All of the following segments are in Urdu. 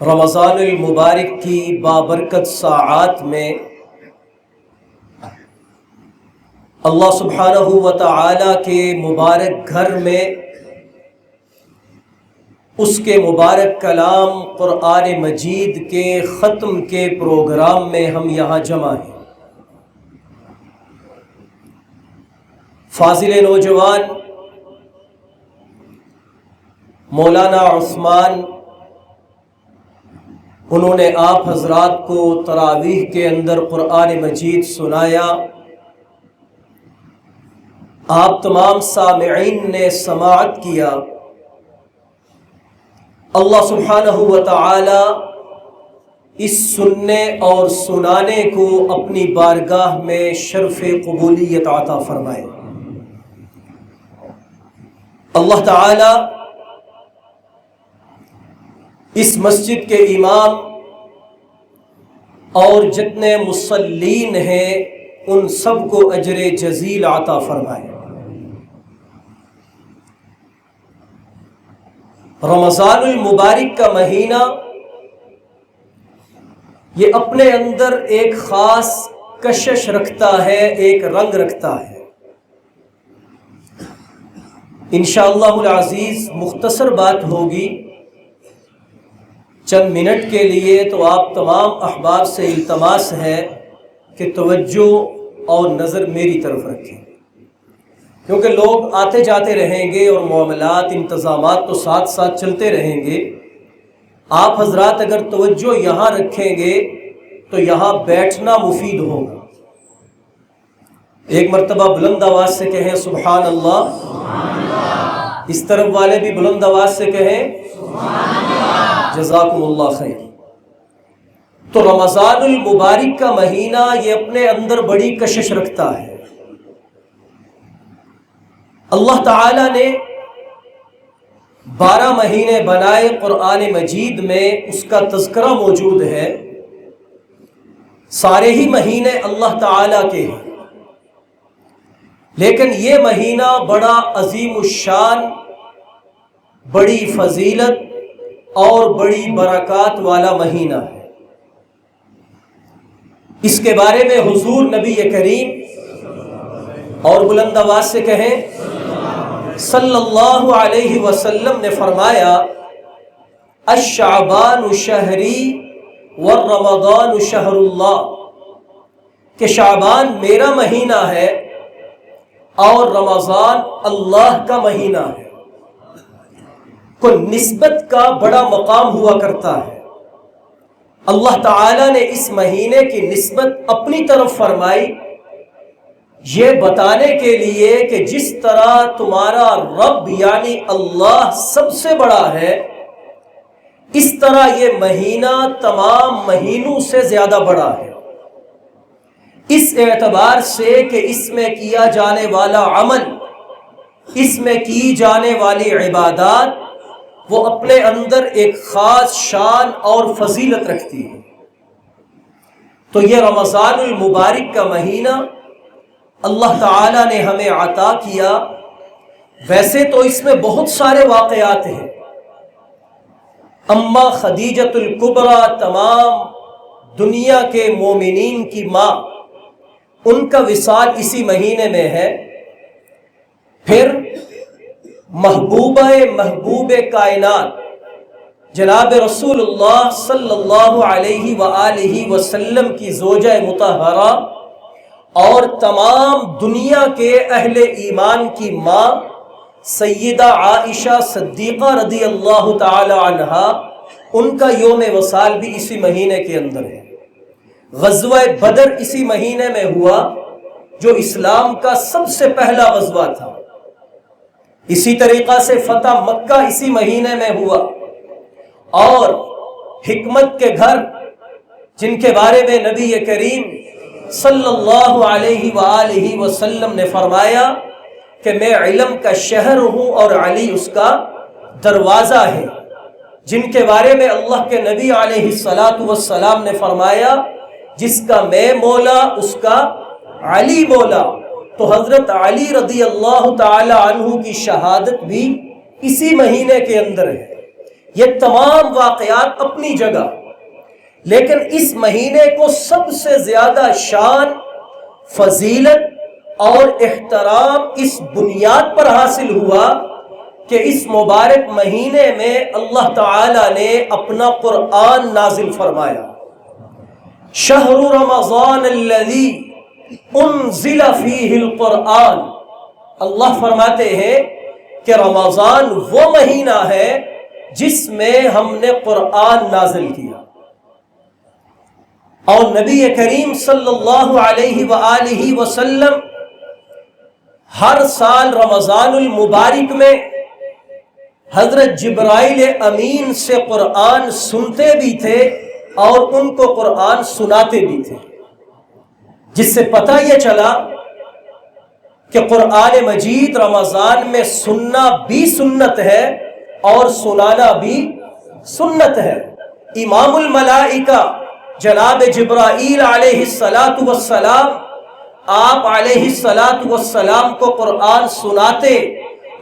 رمضان المبارک کی بابرکت ساعات میں اللہ سبحانہ و تعالی کے مبارک گھر میں اس کے مبارک کلام قرآن مجید کے ختم کے پروگرام میں ہم یہاں جمع ہیں۔ فاضل نوجوان مولانا عثمان، انہوں نے آپ حضرات کو تراویح کے اندر قرآن مجید سنایا۔ آپ تمام سامعین نے سماعت کیا۔ اللہ سبحانہ و تعالی اس سننے اور سنانے کو اپنی بارگاہ میں شرف قبولیت عطا فرمائے۔ اللہ تعالی اس مسجد کے امام اور جتنے مصلین ہیں ان سب کو اجر جزیل عطا فرمائے۔ رمضان المبارک کا مہینہ یہ اپنے اندر ایک خاص کشش رکھتا ہے، ایک رنگ رکھتا ہے۔ انشاءاللہ العزیز مختصر بات ہوگی چند منٹ کے لیے، تو آپ تمام احباب سے التماس ہے کہ توجہ اور نظر میری طرف رکھیں، کیونکہ لوگ آتے جاتے رہیں گے اور معاملات انتظامات تو ساتھ ساتھ چلتے رہیں گے۔ آپ حضرات اگر توجہ یہاں رکھیں گے تو یہاں بیٹھنا مفید ہوگا۔ ایک مرتبہ بلند آواز سے کہیں سبحان اللہ۔ اس طرف والے بھی بلند آواز سے کہیں جزاکم اللہ خیر۔ تو رمضان المبارک کا مہینہ یہ اپنے اندر بڑی کشش رکھتا ہے۔ اللہ تعالی نے 12 مہینے بنائے، قرآن مجید میں اس کا تذکرہ موجود ہے۔ سارے ہی مہینے اللہ تعالی کے ہیں، لیکن یہ مہینہ بڑا عظیم الشان، بڑی فضیلت اور بڑی برکات والا مہینہ ہے۔ اس کے بارے میں حضور نبی کریم اور بلند آواز سے کہیں صلی اللہ علیہ وسلم نے فرمایا الشعبان شہری والرمضان شہر اللہ، کہ شعبان میرا مہینہ ہے اور رمضان اللہ کا مہینہ ہے۔ کو نسبت کا بڑا مقام ہوا کرتا ہے۔ اللہ تعالی نے اس مہینے کی نسبت اپنی طرف فرمائی، یہ بتانے کے لیے کہ جس طرح تمہارا رب یعنی اللہ سب سے بڑا ہے، اس طرح یہ مہینہ تمام مہینوں سے زیادہ بڑا ہے، اس اعتبار سے کہ اس میں کیا جانے والا عمل، اس میں کی جانے والی عبادات وہ اپنے اندر ایک خاص شان اور فضیلت رکھتی ہے۔ تو یہ رمضان المبارک کا مہینہ اللہ تعالی نے ہمیں عطا کیا۔ ویسے تو اس میں بہت سارے واقعات ہیں۔ اما خدیجۃ الکبریٰ، تمام دنیا کے مومنین کی ماں، ان کا وصال اسی مہینے میں ہے۔ پھر محبوب کائنات جناب رسول اللہ صلی اللہ علیہ وآلہ وسلم کی زوجہ مطہرہ اور تمام دنیا کے اہل ایمان کی ماں سیدہ عائشہ صدیقہ رضی اللہ تعالی عنہا، ان کا یوم وصال بھی اسی مہینے کے اندر ہے۔ غزوہ بدر اسی مہینے میں ہوا، جو اسلام کا سب سے پہلا غزوہ تھا۔ اسی طریقہ سے فتح مکہ اسی مہینے میں ہوا، اور حکمت کے گھر جن کے بارے میں نبی کریم صلی اللہ علیہ وآلہ وسلم نے فرمایا کہ میں علم کا شہر ہوں اور علی اس کا دروازہ ہے، جن کے بارے میں اللہ کے نبی علیہ السلام نے فرمایا جس کا میں مولا اس کا علی مولا۔ تو حضرت علی رضی اللہ تعالی عنہ کی شہادت بھی اسی مہینے کے اندر ہے۔ یہ تمام واقعات اپنی جگہ، لیکن اس مہینے کو سب سے زیادہ شان، فضیلت اور احترام اس بنیاد پر حاصل ہوا کہ اس مبارک مہینے میں اللہ تعالی نے اپنا قرآن نازل فرمایا۔ شہر رمضان الذی انزل فیہ القرآن، اللہ فرماتے ہیں کہ رمضان وہ مہینہ ہے جس میں ہم نے قرآن نازل کیا۔ اور نبی کریم صلی اللہ علیہ وآلہ وسلم ہر سال رمضان المبارک میں حضرت جبرائیل امین سے قرآن سنتے بھی تھے اور ان کو قرآن سناتے بھی تھے، جس سے پتہ یہ چلا کہ قرآن مجید رمضان میں سننا بھی سنت ہے اور سنانا بھی سنت ہے۔ امام الملائکہ جناب جبرائیل علیہ السلام آپ علیہ السلام کو قرآن سناتے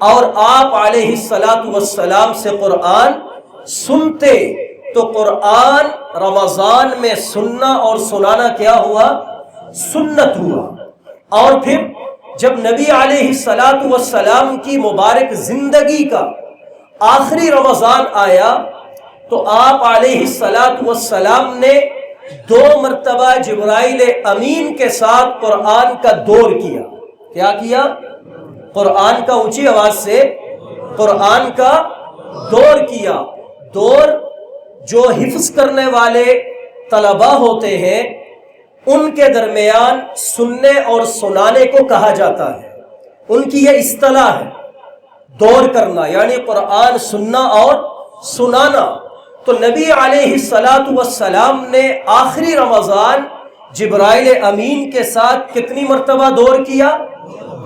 اور آپ علیہ السلام سے قرآن سنتے، تو قرآن رمضان میں سننا اور سنانا کیا ہوا؟ سنت ہوا۔ اور پھر جب نبی علیہ السلام کی مبارک زندگی کا آخری رمضان آیا تو آپ علیہ السلام نے 2 مرتبہ جبرائیل امین کے ساتھ قرآن کا دور کیا۔ کیا کیا؟ قرآن کا اونچی آواز سے قرآن کا دور کیا۔ دور جو حفظ کرنے والے طلباء ہوتے ہیں ان کے درمیان سننے اور سنانے کو کہا جاتا ہے، ان کی یہ اصطلاح ہے، دور کرنا یعنی قرآن سننا اور سنانا۔ تو نبی علیہ السلام نے آخری رمضان جبرائیل امین کے ساتھ کتنی مرتبہ دور کیا؟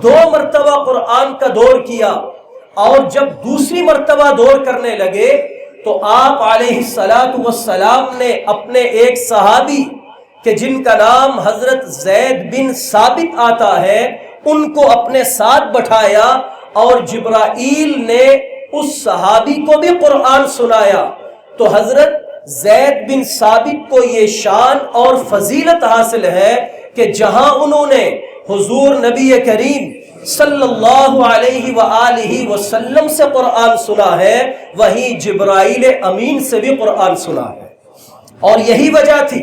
2 مرتبہ قرآن کا دور کیا۔ اور جب دوسری مرتبہ دور کرنے لگے تو آپ علیہ السلام نے اپنے ایک صحابی کہ جن کا نام حضرت زید بن ثابت آتا ہے ان کو اپنے ساتھ بٹھایا اور جبرائیل نے اس صحابی کو بھی قرآن سنایا۔ تو حضرت زید بن ثابت کو یہ شان اور فضیلت حاصل ہے کہ جہاں انہوں نے حضور نبی کریم صلی اللہ علیہ وآلہ وسلم سے قرآن سنا ہے، وہیں جبرائیل امین سے بھی قرآن سنا ہے۔ اور یہی وجہ تھی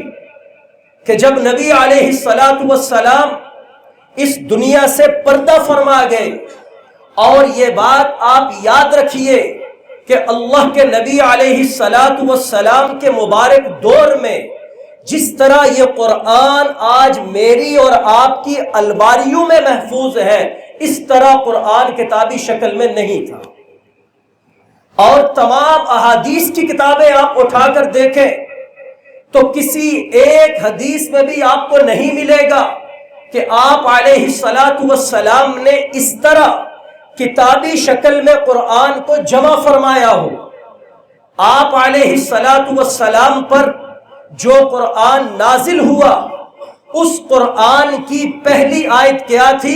کہ جب نبی علیہ السلام اس دنیا سے پردہ فرما گئے، اور یہ بات آپ یاد رکھیے کہ اللہ کے نبی علیہ السلام کے مبارک دور میں جس طرح یہ قرآن آج میری اور آپ کی الماریوں میں محفوظ ہے، اس طرح قرآن کتابی شکل میں نہیں تھا۔ اور تمام احادیث کی کتابیں آپ اٹھا کر دیکھیں تو کسی ایک حدیث میں بھی آپ کو نہیں ملے گا کہ آپ علیہ السلام نے اس طرح کتابی شکل میں قرآن کو جمع فرمایا ہو۔ آپ علیہ السلام پر جو قرآن نازل ہوا اس قرآن کی پہلی آیت کیا تھی؟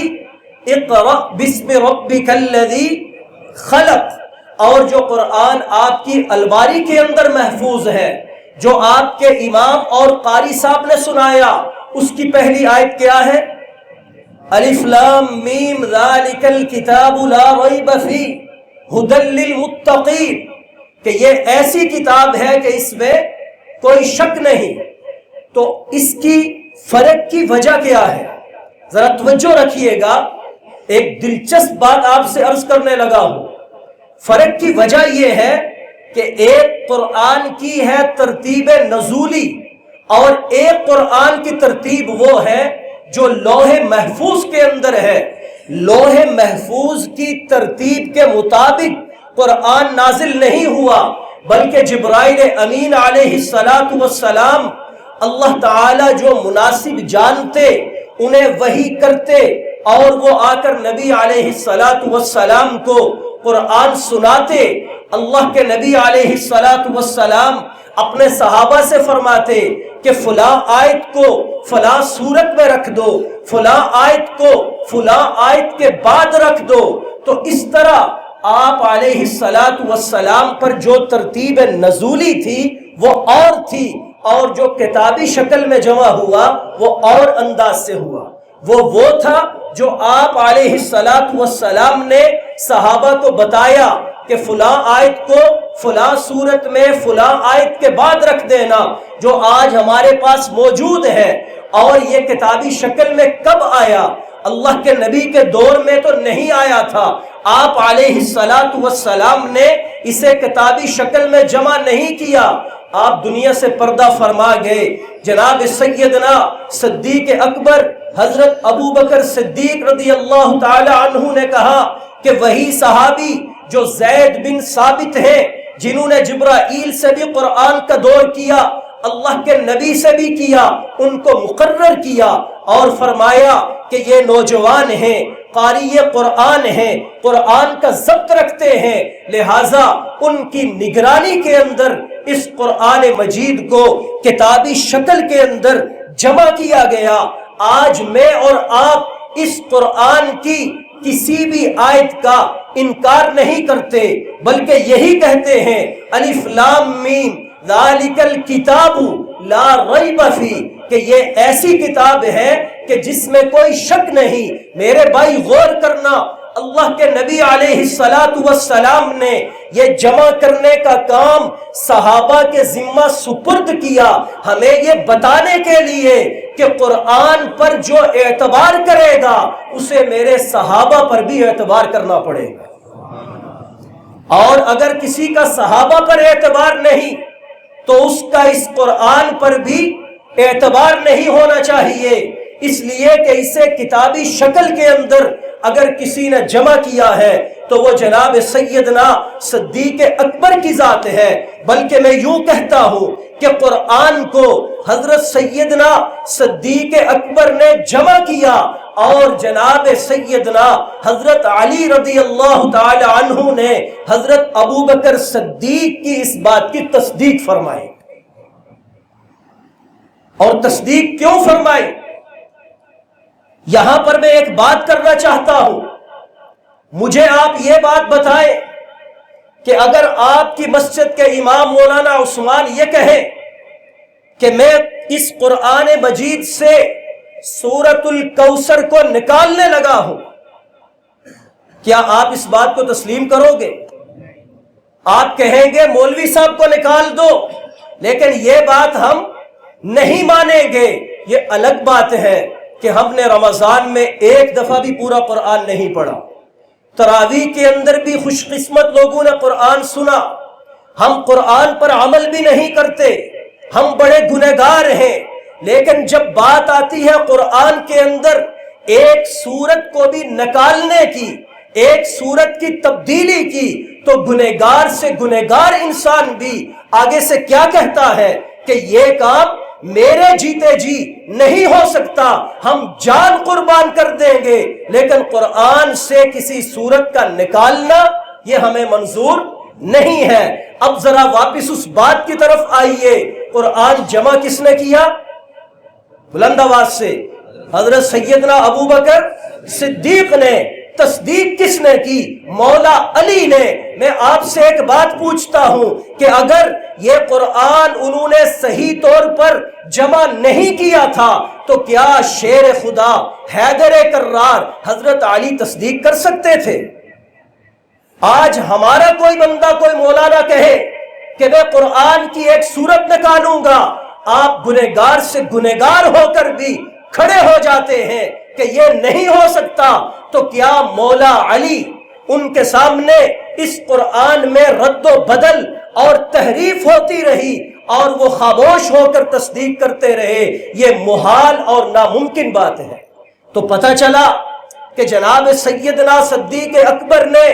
اقرأ بسم ربک الذی خلق۔ اور جو قرآن آپ کی الماری کے اندر محفوظ ہے، جو آپ کے امام اور قاری صاحب نے سنایا، اس کی پہلی آیت کیا ہے؟ الف لام میم ذالک الکتاب لا ریب فیہ ھدی للمتقین، کہ یہ ایسی کتاب ہے کہ اس میں کوئی شک نہیں۔ تو اس کی فرق کی وجہ کیا ہے؟ ذرا توجہ رکھیے گا، ایک دلچسپ بات آپ سے عرض کرنے لگا ہوں۔ فرق کی وجہ یہ ہے کہ ایک قرآن کی ہے ترتیب نزولی اور ایک قرآن کی ترتیب وہ ہے جو لوح محفوظ کے اندر ہے۔ لوح محفوظ کی ترتیب کے مطابق قرآن نازل نہیں ہوا، بلکہ جبرائیل امین علیہ السلام اللہ تعالی جو مناسب جانتے انہیں وحی کرتے، اور وہ آ کر نبی علیہ السلام کو قرآن سناتے۔ اللہ کے نبی علیہ السلام اپنے صحابہ سے فرماتے کہ فلاں آیت کو فلاں سورت میں رکھ دو، فلاں آیت کو فلاں آیت کے بعد رکھ دو۔ تو اس طرح آپ علیہ الصلاۃ والسلام پر جو ترتیب نزولی تھی وہ اور تھی، اور جو کتابی شکل میں جمع ہوا وہ اور انداز سے ہوا۔ وہ تھا جو آپ علیہ الصلاۃ والسلام نے صحابہ کو بتایا کہ فلاں آیت کو فلاں صورت میں فلاں آیت کے بعد رکھ دینا، جو آج ہمارے پاس موجود ہے۔ اور یہ کتابی شکل میں کب آیا؟ اللہ کے نبی کے دور میں تو نہیں آیا تھا، آپ علیہ الصلاۃ والسلام نے اسے کتابی شکل میں جمع نہیں کیا، آپ دنیا سے پردہ فرما گئے۔ جناب سیدنا صدیق اکبر حضرت ابو بکر صدیق رضی اللہ تعالی عنہ نے کہا کہ وہی صحابی جو زید بن ثابت ہیں، جنہوں نے جبرائیل سے بھی قرآن کا دور کیا، اللہ کے نبی سے بھی کیا، ان کو مقرر کیا اور فرمایا کہ یہ نوجوان ہیں، قاری قرآن ہیں، قرآن کا ضبط رکھتے ہیں، لہٰذا ان کی نگرانی کے اندر اس قرآن مجید کو کتابی شکل کے اندر جمع کیا گیا۔ آج میں اور آپ اس قرآن کی کسی بھی آیت کا انکار نہیں کرتے، بلکہ یہی کہتے ہیں الف لام میم ذالک الکتاب لا ریب فیہ، کہ یہ ایسی کتاب ہے کہ جس میں کوئی شک نہیں۔ میرے بھائی غور کرنا، اللہ کے نبی علیہ الصلاۃ والسلام نے یہ جمع کرنے کا کام صحابہ کے ذمہ سپرد کیا، ہمیں یہ بتانے کے لیے کہ قرآن پر جو اعتبار کرے گا اسے میرے صحابہ پر بھی اعتبار کرنا پڑے گا، اور اگر کسی کا صحابہ پر اعتبار نہیں تو اس کا اس قرآن پر بھی اعتبار نہیں ہونا چاہیے، اس لیے کہ اسے کتابی شکل کے اندر اگر کسی نے جمع کیا ہے تو وہ جناب سیدنا صدیق اکبر کی ذات ہے۔ بلکہ میں یوں کہتا ہوں کہ قرآن کو حضرت سیدنا صدیق اکبر نے جمع کیا، اور جناب سیدنا حضرت علی رضی اللہ تعالی عنہ نے حضرت ابو بکر صدیق کی اس بات کی تصدیق فرمائی۔ اور تصدیق کیوں فرمائی؟ یہاں پر میں ایک بات کرنا چاہتا ہوں، مجھے آپ یہ بات بتائیں کہ اگر آپ کی مسجد کے امام مولانا عثمان یہ کہیں کہ میں اس قرآن مجید سے سورۃ الکوثر کو نکالنے لگا ہوں، کیا آپ اس بات کو تسلیم کرو گے؟ آپ کہیں گے مولوی صاحب کو نکال دو، لیکن یہ بات ہم نہیں مانیں گے۔ یہ الگ بات ہے کہ ہم نے رمضان میں ایک دفعہ بھی پورا قرآن نہیں پڑھا، تراویح کے اندر بھی خوش قسمت لوگوں نے قرآن سنا، ہم قرآن پر عمل بھی نہیں کرتے، ہم بڑے گنہگار ہیں، لیکن جب بات آتی ہے قرآن کے اندر ایک سورت کو بھی نکالنے کی، ایک سورت کی تبدیلی کی، تو گنہگار سے گنہگار انسان بھی آگے سے کیا کہتا ہے کہ یہ کام میرے جیتے جی نہیں ہو سکتا، ہم جان قربان کر دیں گے، لیکن قرآن سے کسی سورت کا نکالنا یہ ہمیں منظور نہیں ہے۔ اب ذرا واپس اس بات کی طرف آئیے، قرآن جمع کس نے کیا؟ بلند آواز سے حضرت سیدنا ابو بکر صدیق نے۔ تصدیق کس نے کی؟ مولا علی نے۔ میں آپ سے ایک بات پوچھتا ہوں کہ اگر یہ قرآن انہوں نے صحیح طور پر جمع نہیں کیا تھا تو کیا شیر خدا حیدر کرار حضرت علی تصدیق کر سکتے تھے؟ آج ہمارا کوئی بندہ کوئی مولانا کہے کہ میں قرآن کی ایک سورت نکالوں گا، آپ گنہگار سے گنہگار ہو کر بھی کھڑے ہو جاتے ہیں کہ یہ نہیں ہو سکتا، تو کیا مولا علی ان کے سامنے اس قرآن میں رد و بدل اور تحریف ہوتی رہی اور وہ خاموش ہو کر تصدیق کرتے رہے؟ یہ محال اور ناممکن بات ہے۔ تو پتہ چلا کہ جناب سیدنا صدیق اکبر نے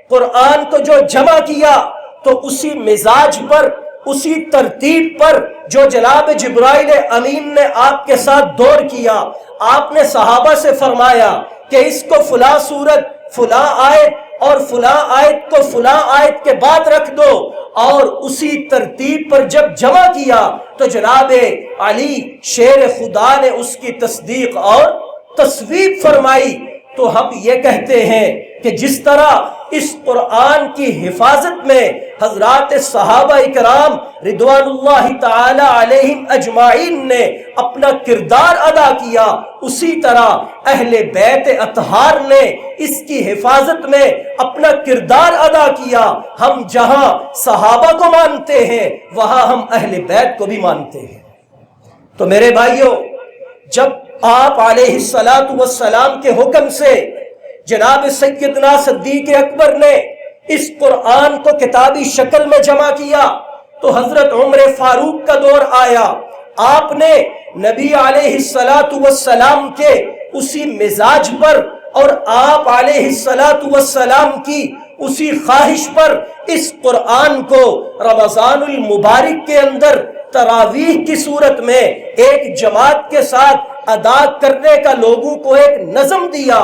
قرآن کو جو جمع کیا تو اسی مزاج پر، اسی ترتیب پر جو جناب جبرائیل امین نے آپ کے ساتھ دور کیا، آپ نے صحابہ سے فرمایا کہ اس کو فلاں سورت فلاں آیت اور فلاں آیت کو فلاں آیت کے بعد رکھ دو، اور اسی ترتیب پر جب جمع کیا تو جناب علی شیر خدا نے اس کی تصدیق اور تصویب فرمائی۔ تو ہم یہ کہتے ہیں کہ جس طرح اس قرآن کی حفاظت میں حضرات صحابہ اکرام رضوان اللہ تعالی علیہم اجمعین نے اپنا کردار ادا کیا، اسی طرح اہل بیت اطہار نے اس کی حفاظت میں اپنا کردار ادا کیا۔ ہم جہاں صحابہ کو مانتے ہیں وہاں ہم اہل بیت کو بھی مانتے ہیں۔ تو میرے بھائیوں، جب آپ علیہ الصلاۃ والسلام کے حکم سے جناب سیدنا صدیق اکبر نے اس قرآن کو کتابی شکل میں جمع کیا تو حضرت عمر فاروق کا دور آیا۔ آپ نے نبی علیہ الصلاۃ والسلام کے اسی مزاج پر اور آپ علیہ الصلاۃ والسلام کی اسی خواہش پر اس قرآن کو رمضان المبارک کے اندر تراویح کی صورت میں ایک جماعت کے ساتھ ادا کرنے کا لوگوں کو ایک نظم دیا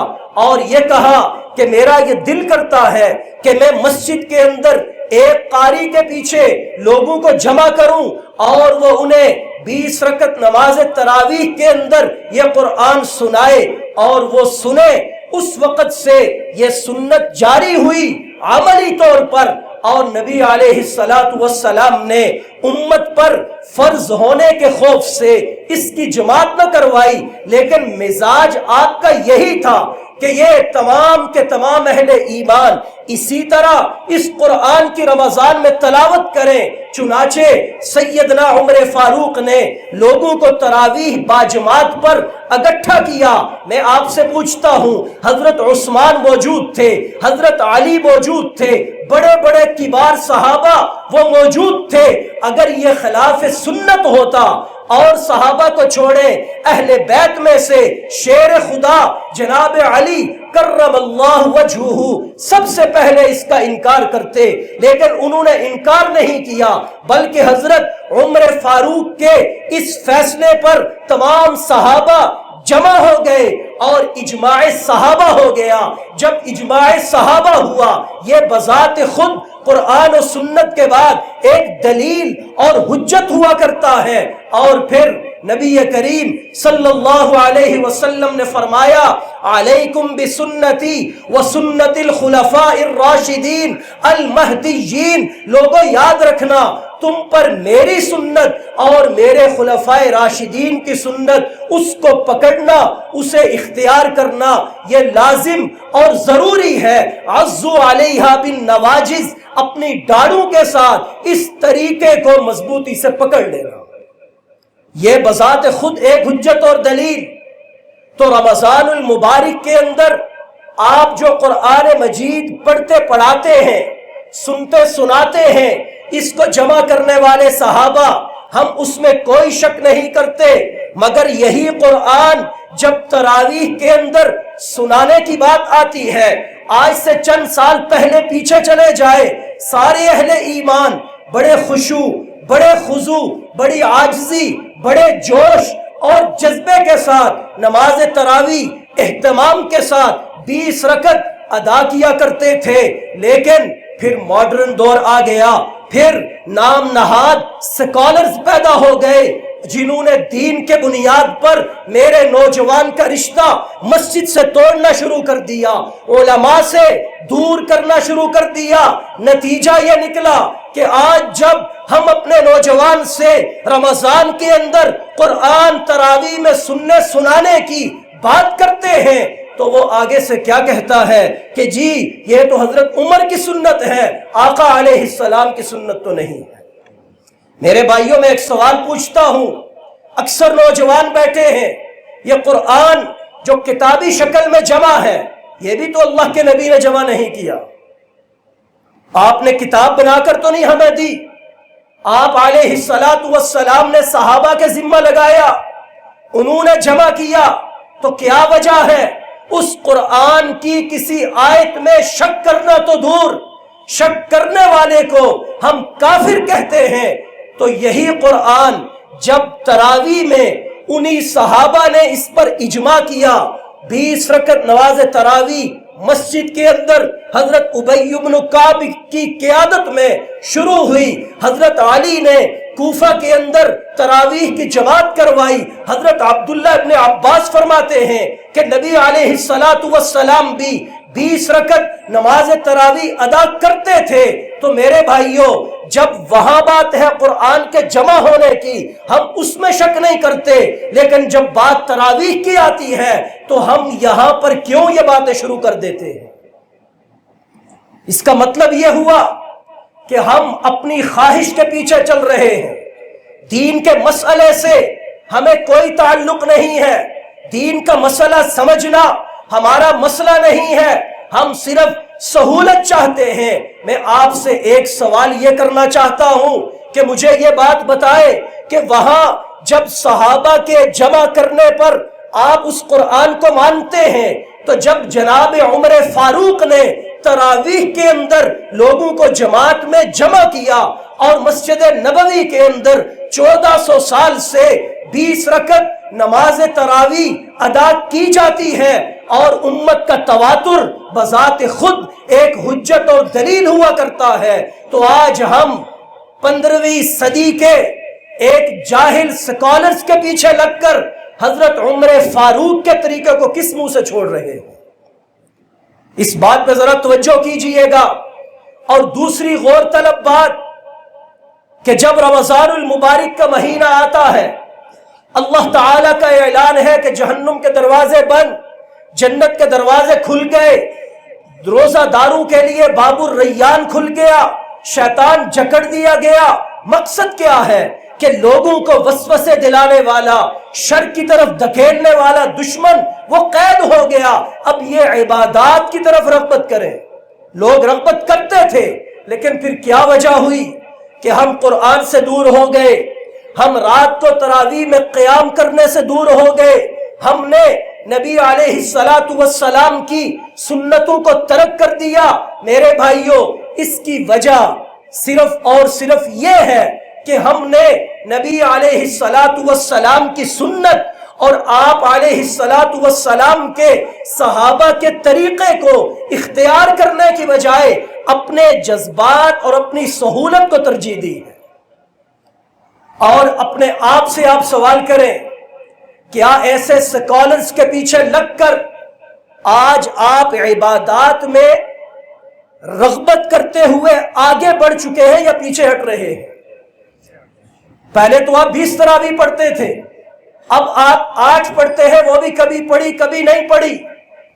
اور یہ کہا کہ میرا یہ دل کرتا ہے کہ میں مسجد کے اندر ایک قاری کے پیچھے لوگوں کو جمع کروں اور وہ انہیں 20 رکعت نماز تراویح کے اندر یہ قرآن سنائے اور وہ سنے۔ اس وقت سے یہ سنت جاری ہوئی عملی طور پر، اور نبی علیہ الصلاۃ والسلام نے امت پر فرض ہونے کے خوف سے اس کی جماعت نہ کروائی، لیکن مزاج آپ کا یہی تھا کہ یہ تمام کے تمام اہل ایمان اسی طرح اس قرآن کی رمضان میں تلاوت کریں۔ چنانچہ سیدنا عمر فاروق نے لوگوں کو تراویح باجماعت پر اکٹھا کیا۔ میں آپ سے پوچھتا ہوں، حضرت عثمان موجود تھے، حضرت علی موجود تھے، بڑے بڑے کبار صحابہ وہ موجود تھے۔ اگر یہ خلاف سنت ہوتا اور صحابہ کو چھوڑے اہل بیت میں سے شیر خدا جناب علی کرم اللہ وجہہ سب سے پہلے اس کا انکار کرتے، لیکن انہوں نے انکار نہیں کیا، بلکہ حضرت عمر فاروق کے اس فیصلے پر تمام صحابہ جمع ہو گئے اور اجماع صحابہ ہو گیا۔ جب اجماع صحابہ ہوا، یہ بذات خود قرآن و سنت کے بعد ایک دلیل اور حجت ہوا کرتا ہے۔ اور پھر نبی کریم صلی اللہ علیہ وسلم نے فرمایا، علیکم بسنتی وسنت الخلفاء الراشدین المہدیین، لوگوں یاد رکھنا تم پر میری سنت اور میرے خلفائے راشدین کی سنت، اس کو پکڑنا، اسے اختیار کرنا یہ لازم اور ضروری ہے۔ عضوا علیہا بالنواجذ، اپنی ڈاڑوں کے ساتھ اس طریقے کو مضبوطی سے پکڑ لینا، یہ بذات خود ایک حجت اور دلیل۔ تو رمضان المبارک کے اندر آپ جو قرآن مجید پڑھتے پڑھاتے ہیں، سنتے سناتے ہیں، اس کو جمع کرنے والے صحابہ، ہم اس میں کوئی شک نہیں کرتے، مگر یہی قرآن جب تراویح کے اندر سنانے کی بات آتی ہے، آج سے چند سال پہلے پیچھے چلے جائے، سارے اہل ایمان بڑے خشوع، بڑے خضوع، بڑی عاجزی، بڑے جوش اور جذبے کے ساتھ نماز تراویح اہتمام کے ساتھ 20 رکعت ادا کیا کرتے تھے۔ لیکن پھر ماڈرن دور آ گیا، پھر نام نہاد سکالرز پیدا ہو گئے جنہوں نے دین کے بنیاد پر میرے نوجوان کا رشتہ مسجد سے توڑنا شروع کر دیا، علماء سے دور کرنا شروع کر دیا۔ نتیجہ یہ نکلا کہ آج جب ہم اپنے نوجوان سے رمضان کے اندر قرآن تراویح میں سننے سنانے کی بات کرتے ہیں تو وہ آگے سے کیا کہتا ہے کہ جی یہ تو حضرت عمر کی سنت ہے، آقا علیہ السلام کی سنت تو نہیں ہے۔ میرے بھائیوں، میں ایک سوال پوچھتا ہوں، اکثر نوجوان بیٹھے ہیں، یہ قرآن جو کتابی شکل میں جمع ہے یہ بھی تو اللہ کے نبی نے جمع نہیں کیا، آپ نے کتاب بنا کر تو نہیں ہمیں دی، آپ علیہ الصلاۃ والسلام نے صحابہ کے ذمہ لگایا، انہوں نے جمع کیا، تو کیا وجہ ہے اس قرآن کی کسی آیت میں شک کرنا تو دور، شک کرنے والے کو ہم کافر کہتے ہیں؟ تو یہی قرآن جب تراویح میں انہی صحابہ نے اس پر اجماع کیا، 20 رکعت نماز تراویح مسجد کے اندر حضرت ابی بن کعب کی قیادت میں شروع ہوئی، حضرت علی نے کوفہ کے اندر تراویح کی جماعت کروائی۔ حضرت عبداللہ ابن عباس فرماتے ہیں کہ نبی علیہ الصلاۃ والسلام بھی 20 رکعت نماز تراویح ادا کرتے تھے، تو میرے بھائیوں جب وہاں بات ہے قرآن کے جمع ہونے کی ہم اس میں شک نہیں کرتے، لیکن جب بات تراویح کی آتی ہے تو ہم یہاں پر کیوں یہ باتیں شروع کر دیتے ہیں؟ اس کا مطلب یہ ہوا کہ ہم اپنی خواہش کے پیچھے چل رہے ہیں، دین کے مسئلے سے ہمیں کوئی تعلق نہیں ہے، دین کا مسئلہ سمجھنا ہمارا مسئلہ نہیں ہے، ہم صرف سہولت چاہتے ہیں۔ میں آپ سے ایک سوال یہ کرنا چاہتا ہوں کہ مجھے یہ بات بتائے کہ وہاں جب صحابہ کے جمع کرنے پر آپ اس قرآن کو مانتے ہیں، تو جب جناب عمر فاروق نے تراویح کے اندر لوگوں کو جماعت میں جمع کیا اور مسجد نبوی کے اندر 1400 سال سے 20 رکعت نماز تراویح ادا کی جاتی ہے اور امت کا تواتر بذات خود ایک حجت اور دلیل ہوا کرتا ہے، تو آج ہم 15ویں صدی کے ایک جاہل سکالرز کے پیچھے لگ کر حضرت عمر فاروق کے طریقے کو کس منہ سے چھوڑ رہے ہیں؟ اس بات پہ ذرا توجہ کیجئے گا۔ اور دوسری غور طلب بات کہ جب رمضان المبارک کا مہینہ آتا ہے، اللہ تعالیٰ کا اعلان ہے کہ جہنم کے دروازے بند، جنت کے دروازے کھل گئے، روزہ داروں کے لیے باب الریان کھل گیا، شیطان جکڑ دیا گیا۔ مقصد کیا ہے؟ کہ لوگوں کو وسوسے دلانے والا، شر کی طرف دھکیلنے والا دشمن وہ قید ہو گیا، اب یہ عبادات کی طرف رغبت کریں۔ لوگ رغبت کرتے تھے، لیکن پھر کیا وجہ ہوئی کہ ہم قرآن سے دور ہو گئے، ہم رات کو تراویح میں قیام کرنے سے دور ہو گئے، ہم نے نبی علیہ السلام کی سنتوں کو ترک کر دیا۔ میرے بھائیوں اس کی وجہ صرف اور صرف یہ ہے کہ ہم نے نبی علیہ السلام کی سنت اور آپ علیہ السلام کے صحابہ کے طریقے کو اختیار کرنے کی بجائے اپنے جذبات اور اپنی سہولت کو ترجیح دی ہے۔ اور اپنے آپ سے آپ سوال کریں، کیا ایسے سکالرز کے پیچھے لگ کر آج آپ عبادات میں رغبت کرتے ہوئے آگے بڑھ چکے ہیں یا پیچھے ہٹ رہے ہیں؟ پہلے تو آپ 20 تراویح پڑھتے تھے، اب آپ 8 پڑھتے ہیں، وہ بھی کبھی پڑھی کبھی نہیں پڑھی۔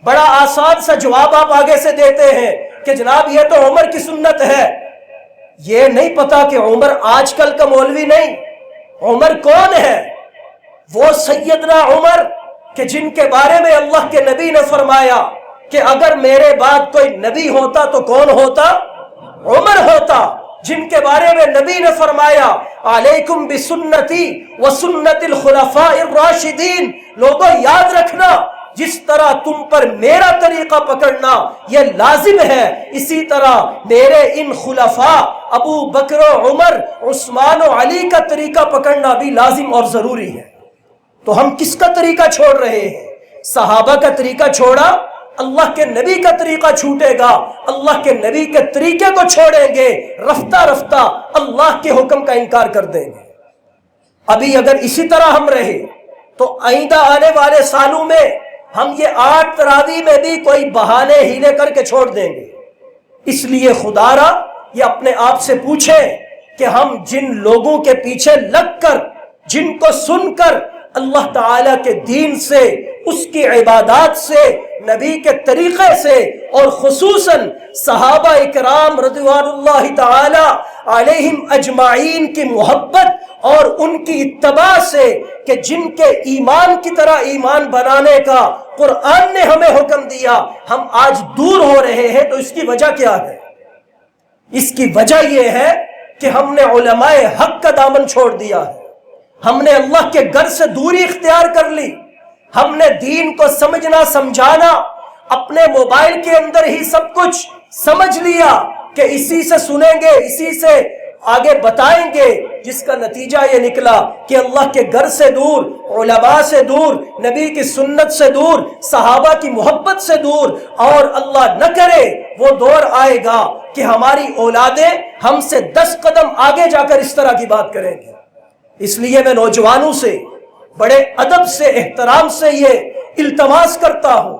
بڑا آسان سا جواب آپ آگے سے دیتے ہیں کہ جناب یہ تو عمر کی سنت ہے۔ یہ نہیں پتا کہ عمر آج کل کا مولوی نہیں، عمر کون ہے؟ وہ سیدنا عمر کہ جن کے بارے میں اللہ کے نبی نے فرمایا کہ اگر میرے بعد کوئی نبی ہوتا تو کون ہوتا؟ عمر ہوتا۔ جن کے بارے میں نبی نے فرمایا علیکم بسنتی وسنت الخلفاء الراشدین، لوگوں یاد رکھنا جس طرح تم پر میرا طریقہ پکڑنا یہ لازم ہے، اسی طرح میرے ان خلفاء ابو بکر و عمر عثمان و علی کا طریقہ پکڑنا بھی لازم اور ضروری ہے۔ تو ہم کس کا طریقہ چھوڑ رہے ہیں؟ صحابہ کا طریقہ چھوڑا، اللہ کے نبی کا طریقہ چھوٹے گا، اللہ کے نبی کے طریقے کو چھوڑیں گے، رفتہ رفتہ اللہ کے حکم کا انکار کر دیں گے۔ ابھی اگر اسی طرح ہم رہے تو آئندہ آنے والے سالوں میں ہم یہ 8 تراویح میں بھی کوئی بہانے ہیلے کر کے چھوڑ دیں گے۔ اس لیے خدا را یہ اپنے آپ سے پوچھیں کہ ہم جن لوگوں کے پیچھے لگ کر، جن کو سن کر اللہ تعالیٰ کے دین سے، اس کی عبادات سے، نبی کے طریقے سے اور خصوصاً صحابہ اکرام رضوان اللہ تعالی علیہم اجمعین کی محبت اور ان کی اتباع سے، کہ جن کے ایمان کی طرح ایمان بنانے کا قرآن نے ہمیں حکم دیا، ہم آج دور ہو رہے ہیں، تو اس کی وجہ کیا ہے؟ اس کی وجہ یہ ہے کہ ہم نے علماء حق کا دامن چھوڑ دیا ہے، ہم نے اللہ کے گھر سے دوری اختیار کر لی، ہم نے دین کو سمجھنا سمجھانا اپنے موبائل کے اندر ہی سب کچھ سمجھ لیا کہ اسی سے سنیں گے، اسی سے آگے بتائیں گے، جس کا نتیجہ یہ نکلا کہ اللہ کے گھر سے دور، علماء سے دور، نبی کی سنت سے دور، صحابہ کی محبت سے دور، اور اللہ نہ کرے وہ دور آئے گا کہ ہماری اولادیں ہم سے 10 قدم آگے جا کر اس طرح کی بات کریں گے۔ اس لیے میں نوجوانوں سے بڑے ادب سے، احترام سے یہ التماس کرتا ہوں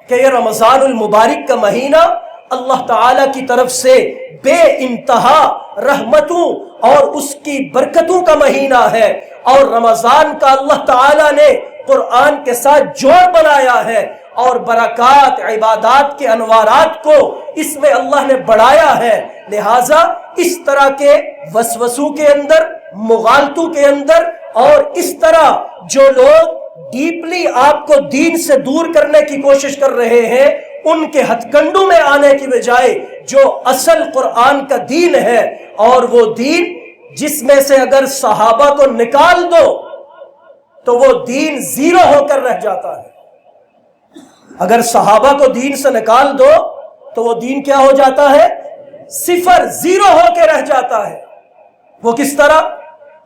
کہ یہ رمضان المبارک کا مہینہ اللہ تعالیٰ کی طرف سے بے انتہا رحمتوں اور اس کی برکتوں کا مہینہ ہے، اور رمضان کا اللہ تعالیٰ نے قرآن کے ساتھ جوڑ بنایا ہے، اور برکات عبادات کے انوارات کو اس میں اللہ نے بڑھایا ہے۔ لہٰذا اس طرح کے وسوسوں کے اندر، مغالطوں کے اندر، اور اس طرح جو لوگ ڈیپلی آپ کو دین سے دور کرنے کی کوشش کر رہے ہیں، ان کے ہتھ کنڈوں میں آنے کی بجائے جو اصل قرآن کا دین ہے، اور وہ دین جس میں سے اگر صحابہ کو نکال دو تو وہ دین زیرو ہو کر رہ جاتا ہے۔ اگر صحابہ کو دین سے نکال دو تو وہ دین کیا ہو جاتا ہے؟ صفر، زیرو ہو کے رہ جاتا ہے۔ وہ کس طرح؟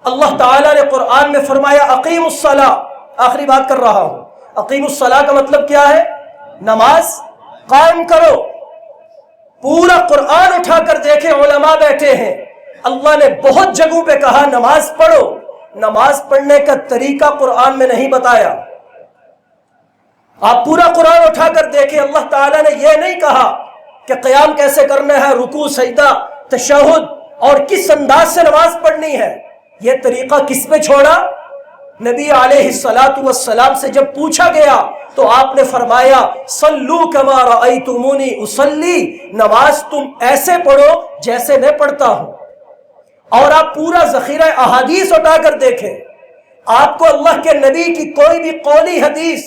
اللہ تعالیٰ نے قرآن میں فرمایا اقیم الصلاۃ، آخری بات کر رہا ہوں، اقیم الصلاۃ کا مطلب کیا ہے؟ نماز قائم کرو۔ پورا قرآن اٹھا کر دیکھیں، علماء بیٹھے ہیں، اللہ نے بہت جگہوں پہ کہا نماز پڑھو، نماز پڑھنے کا طریقہ قرآن میں نہیں بتایا۔ آپ پورا قرآن اٹھا کر دیکھیں، اللہ تعالیٰ نے یہ نہیں کہا کہ قیام کیسے کرنا ہے، رکوع، سجدہ، تشہد، اور کس انداز سے نماز پڑھنی ہے۔ یہ طریقہ کس پہ چھوڑا؟ نبی علیہ الصلاۃ والسلام سے جب پوچھا گیا تو آپ نے فرمایا صلو کما رأیتمونی اصلی، نماز تم ایسے پڑھو جیسے میں پڑھتا ہوں۔ اور آپ پورا ذخیرہ احادیث اٹھا کر دیکھیں، آپ کو اللہ کے نبی کی کوئی بھی قولی حدیث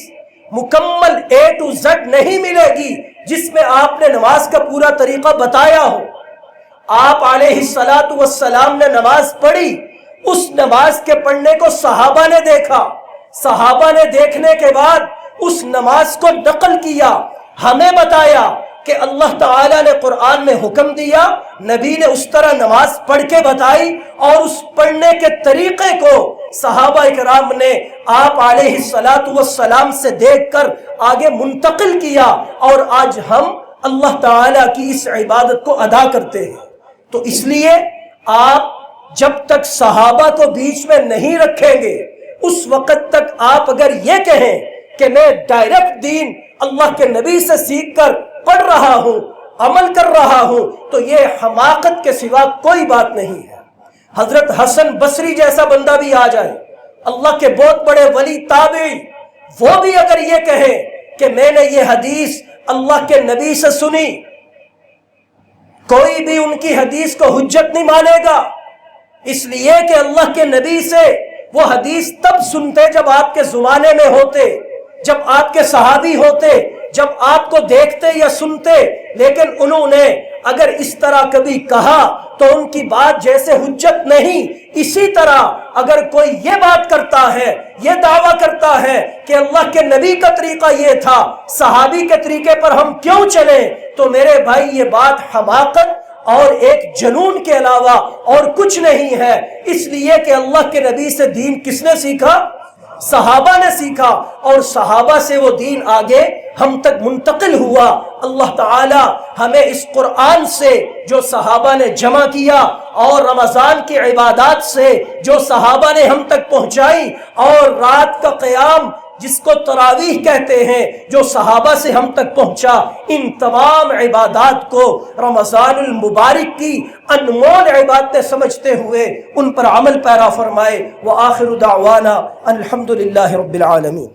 مکمل A to Z نہیں ملے گی جس میں آپ نے نماز کا پورا طریقہ بتایا ہو۔ آپ علیہ الصلاۃ والسلام نے نماز پڑھی، اس نماز کے پڑھنے کو صحابہ نے دیکھا، صحابہ نے دیکھنے کے بعد اس نماز کو نقل کیا، ہمیں بتایا کہ اللہ تعالیٰ نے قرآن میں حکم دیا، نبی نے اس طرح نماز پڑھ کے بتائی، اور اس پڑھنے کے طریقے کو صحابہ کرام نے آپ علیہ الصلاۃ والسلام سے دیکھ کر آگے منتقل کیا، اور آج ہم اللہ تعالیٰ کی اس عبادت کو ادا کرتے ہیں۔ تو اس لیے آپ جب تک صحابہ کو بیچ میں نہیں رکھیں گے، اس وقت تک آپ اگر یہ کہیں کہ میں ڈائریکٹ دین اللہ کے نبی سے سیکھ کر پڑھ رہا ہوں، عمل کر رہا ہوں، تو یہ حماقت کے سوا کوئی بات نہیں ہے۔ حضرت حسن بصری جیسا بندہ بھی آ جائے، اللہ کے بہت بڑے ولی تابعی، وہ بھی اگر یہ کہے کہ میں نے یہ حدیث اللہ کے نبی سے سنی، کوئی بھی ان کی حدیث کو حجت نہیں مانے گا، اس لیے کہ اللہ کے نبی سے وہ حدیث تب سنتے جب آپ کے زمانے میں ہوتے، جب آپ کے صحابی ہوتے، جب آپ کو دیکھتے یا سنتے، لیکن انہوں نے اگر اس طرح کبھی کہا تو ان کی بات جیسے حجت نہیں۔ اسی طرح اگر کوئی یہ بات کرتا ہے، یہ دعویٰ کرتا ہے کہ اللہ کے نبی کا طریقہ یہ تھا، صحابی کے طریقے پر ہم کیوں چلیں، تو میرے بھائی یہ بات حماقت اور ایک جنون کے علاوہ اور کچھ نہیں ہے۔ اس لیے کہ اللہ کے نبی سے دین کس نے سیکھا؟ صحابہ نے سیکھا، اور صحابہ سے وہ دین آگے ہم تک منتقل ہوا۔ اللہ تعالی ہمیں اس قرآن سے جو صحابہ نے جمع کیا، اور رمضان کی عبادات سے جو صحابہ نے ہم تک پہنچائی، اور رات کا قیام جس کو تراویح کہتے ہیں جو صحابہ سے ہم تک پہنچا، ان تمام عبادات کو رمضان المبارک کی انمول عبادتیں سمجھتے ہوئے ان پر عمل پیرا فرمائے۔ وآخر دعوانا الحمدللہ رب العالمین۔